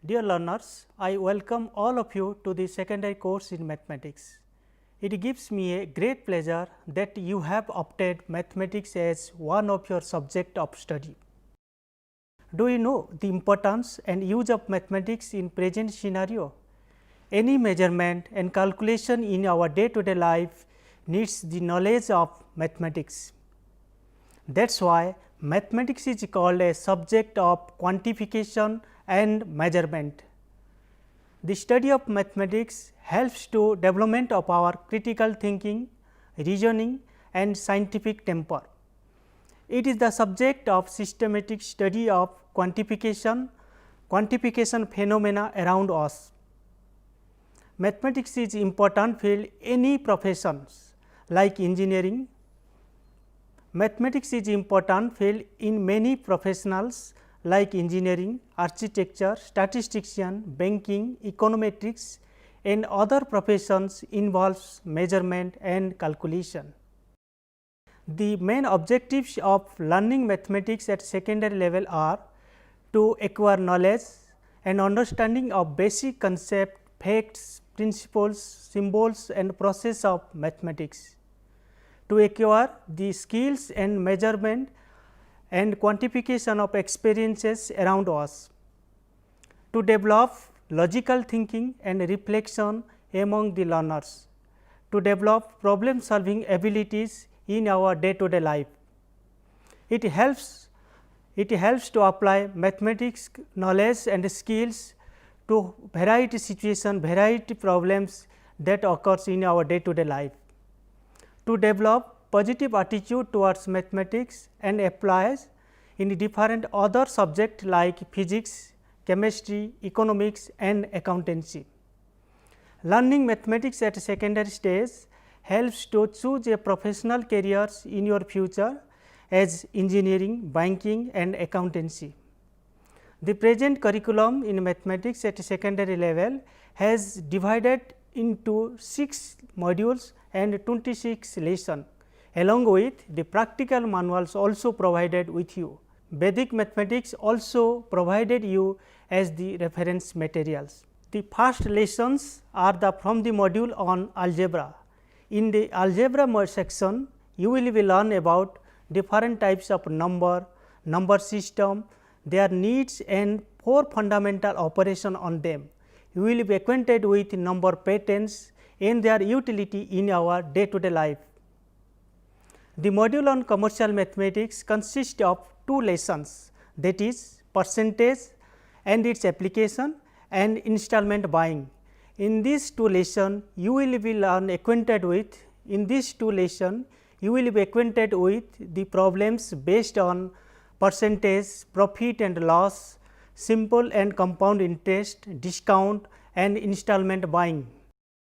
Dear learners, I welcome all of you to the secondary course in mathematics. It gives me a great pleasure that you have opted mathematics as one of your subject of study. Do you know the importance and use of mathematics in present scenario? Any measurement and calculation in our day-to-day life needs the knowledge of mathematics. That is why mathematics is called a subject of quantification and measurement. The study of mathematics helps to development of our critical thinking, reasoning and scientific temper. It is the subject of systematic study of quantification phenomena around us. Mathematics is important field any professions like engineering. Mathematics is important field in many professionals like engineering, architecture, statistician, banking, econometrics and other professions involves measurement and calculation. The main objectives of learning mathematics at secondary level are to acquire knowledge and understanding of basic concept, facts, principles, symbols and process of mathematics, to acquire the skills and measurement and quantification of experiences around us, to develop logical thinking and reflection among the learners, to develop problem solving abilities in our day-to-day life. It helps to apply mathematics knowledge and skills to variety situation, variety problems that occurs in our day-to-day life, to develop positive attitude towards mathematics and applies in different other subjects like physics, chemistry, economics and accountancy. Learning mathematics at secondary stage helps to choose a professional careers in your future as engineering, banking and accountancy. The present curriculum in mathematics at secondary level has divided into 6 modules and 26 lessons. Along with the practical manuals also provided with you. Vedic mathematics also provided you as the reference materials. The first lessons are from the module on algebra. In the algebra section, you will be learn about different types of number system, their needs and 4 fundamental operation on them. You will be acquainted with number patterns and their utility in our day-to-day life. The module on commercial mathematics consists of 2 lessons, that is percentage and its application and installment buying. In these 2 lessons, you will be acquainted with the problems based on percentage, profit and loss, simple and compound interest, discount and installment buying.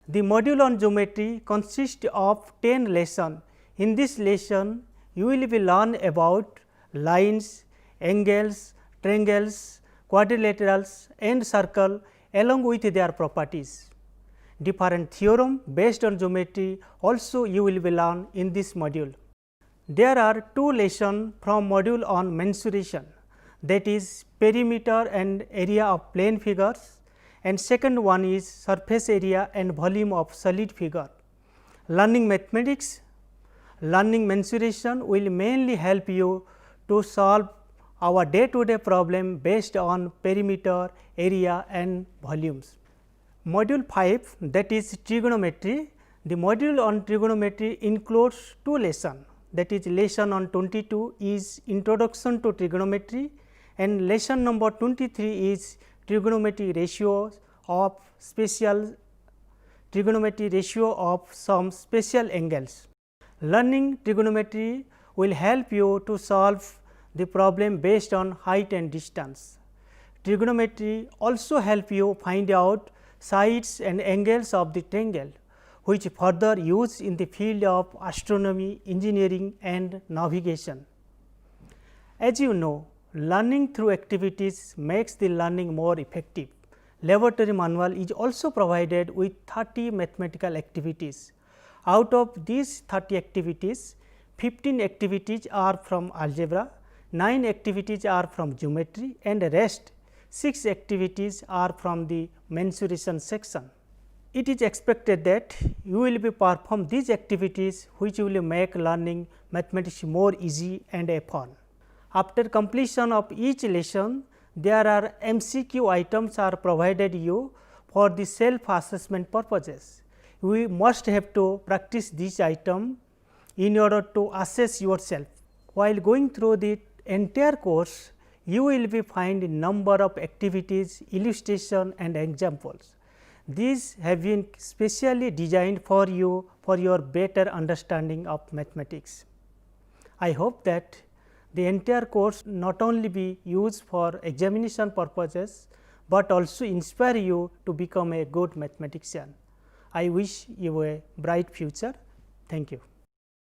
The module on geometry consists of 10 lessons. In this lesson, you will be learn about lines, angles, triangles, quadrilaterals and circle along with their properties. Different theorem based on geometry also you will be learn in this module. There are 2 lessons from module on mensuration, that is perimeter and area of plane figures, and second one is surface area and volume of solid figure. Learning mathematics, learning mensuration will mainly help you to solve our day-to-day problem based on perimeter, area and volumes. Module 5, that is trigonometry. The module on trigonometry includes 2 lessons, that is lesson on 22 is introduction to trigonometry and lesson number 23 is trigonometry ratio of some special angles. Learning trigonometry will help you to solve the problem based on height and distance. Trigonometry also help you find out sides and angles of the triangle, which further used in the field of astronomy, engineering and navigation. As you know, learning through activities makes the learning more effective. Laboratory manual is also provided with 30 mathematical activities. Out of these 30 activities, 15 activities are from algebra, 9 activities are from geometry and rest 6 activities are from the mensuration section. It is expected that you will be perform these activities which will make learning mathematics more easy and fun. After completion of each lesson, there are MCQ items are provided you for the self assessment purposes. We must have to practice this item in order to assess yourself. While going through the entire course, you will be find number of activities, illustration and examples. These have been specially designed for you for your better understanding of mathematics. I hope that the entire course not only be used for examination purposes, but also inspire you to become a good mathematician. I wish you a bright future. Thank you.